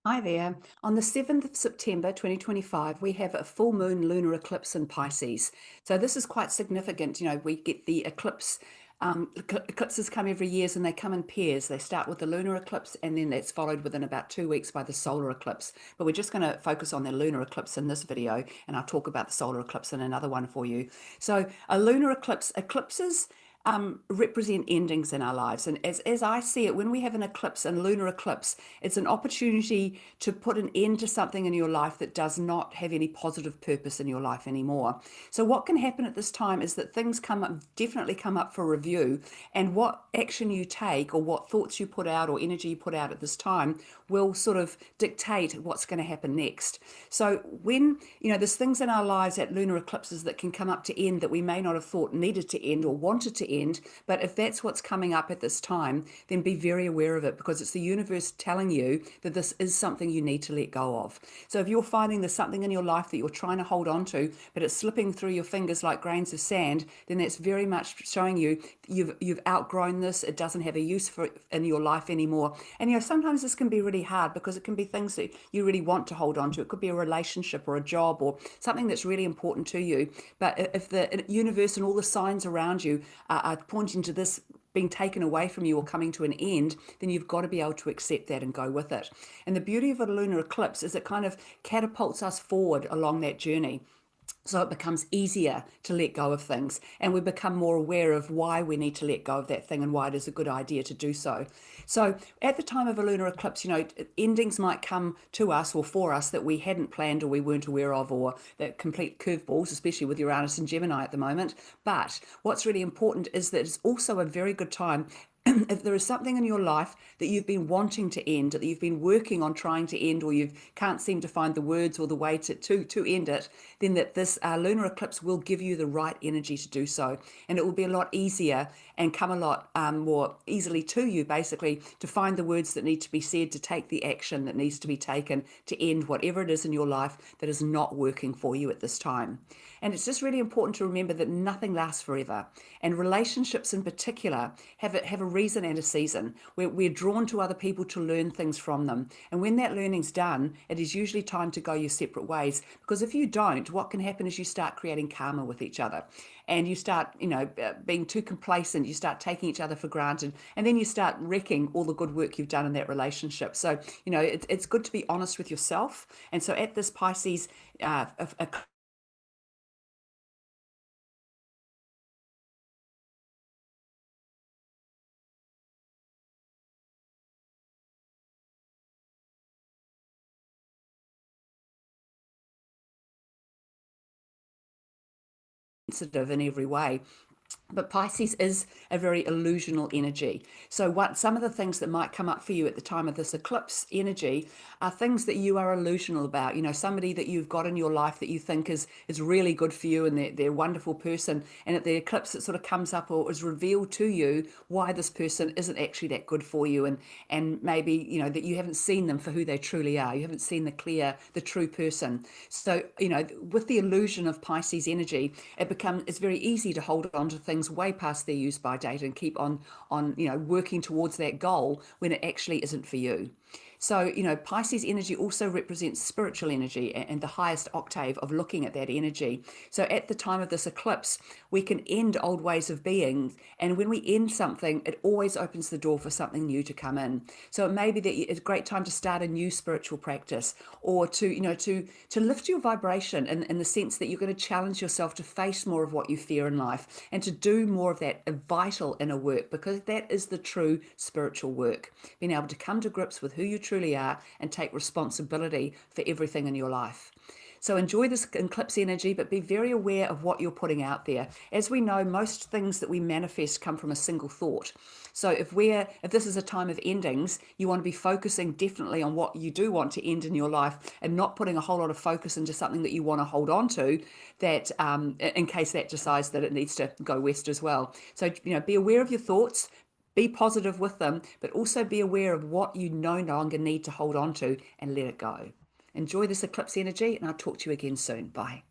Hi there. On the 7th of September 2025, we have a full moon lunar eclipse in Pisces. So this is quite significant. We get the eclipse. Eclipses come every year and they come in pairs. They start with the lunar eclipse and then that's followed within about 2 weeks by the solar eclipse. But we're just going to focus on the lunar eclipse in this video, and I'll talk about the solar eclipse in another one for you. So a lunar eclipses represent endings in our lives. And as I see it, when we have an eclipse, a lunar eclipse, it's an opportunity to put an end to something in your life that does not have any positive purpose in your life anymore. So what can happen at this time is that things definitely come up for review, and what action you take or what thoughts you put out or energy you put out at this time will sort of dictate what's going to happen next. So there's things in our lives at lunar eclipses that can come up to end that we may not have thought needed to end or wanted to end. But if that's what's coming up at this time, then be very aware of it, because it's the universe telling you that this is something you need to let go of. So if you're finding there's something in your life that you're trying to hold on to, but it's slipping through your fingers like grains of sand, then that's very much showing you you've outgrown this. It doesn't have a use for in your life anymore. And sometimes this can be really hard because it can be things that you really want to hold on to. It could be a relationship or a job or something that's really important to you. But if the universe and all the signs around you are pointing to this being taken away from you or coming to an end, then you've got to be able to accept that and go with it. And the beauty of a lunar eclipse is it kind of catapults us forward along that journey. So it becomes easier to let go of things, and we become more aware of why we need to let go of that thing and why it is a good idea to do so. So at the time of a lunar eclipse, endings might come to us or for us that we hadn't planned or we weren't aware of, or that complete curveballs, especially with Uranus and Gemini at the moment. But what's really important is that it's also a very good time if there is something in your life that you've been wanting to end, that you've been working on trying to end, or you can't seem to find the words or the way to end it, then that this lunar eclipse will give you the right energy to do so. And it will be a lot easier and come a lot more easily to you, basically, to find the words that need to be said, to take the action that needs to be taken to end whatever it is in your life that is not working for you at this time. And it's just really important to remember that nothing lasts forever. And relationships in particular have a reason and a season. We're drawn to other people to learn things from them. And when that learning's done, it is usually time to go your separate ways. Because if you don't, what can happen is you start creating karma with each other. And you start, being too complacent. You start taking each other for granted. And then you start wrecking all the good work you've done in that relationship. So, it's good to be honest with yourself. And so at this Pisces, a sensitive in every way. But Pisces is a very illusional energy. So some of the things that might come up for you at the time of this eclipse energy are things that you are illusional about. Somebody that you've got in your life that you think is really good for you, and they're a wonderful person. And at the eclipse, it sort of comes up or is revealed to you why this person isn't actually that good for you. And maybe, that you haven't seen them for who they truly are. You haven't seen the true person. So, with the illusion of Pisces energy, it's very easy to hold on to things way past their use by date and keep on working towards that goal when it actually isn't for you. So, Pisces energy also represents spiritual energy and the highest octave of looking at that energy. So, at the time of this eclipse, we can end old ways of being. And when we end something, it always opens the door for something new to come in. So, it may be that it's a great time to start a new spiritual practice, or to lift your vibration in the sense that you're going to challenge yourself to face more of what you fear in life and to do more of that vital inner work, because that is the true spiritual work. Being able to come to grips with who you truly are and take responsibility for everything in your life. So enjoy this eclipse energy, but be very aware of what you're putting out there. As we know, most things that we manifest come from a single thought. So if this is a time of endings, you want to be focusing definitely on what you do want to end in your life, and not putting a whole lot of focus into something that you want to hold on to, that in case that decides that it needs to go west as well. So be aware of your thoughts. Be positive with them, but also be aware of what you no longer need to hold on to, and let it go. Enjoy this eclipse energy, and I'll talk to you again soon. Bye.